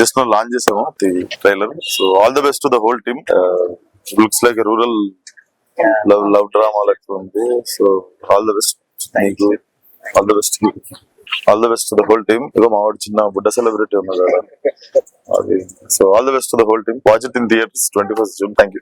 Just no launch చేసాము the trailer. So all the best to the whole team. Looks like rural love drama లెక్క ఉంది. So all the best, all the best, all the best to the whole team. ఇక మా వాడు చిన్న బుడ్డ celebrity ఉన్నాడు అది. So all the best to the whole team. Watch it in theatres 21st June. Thank you.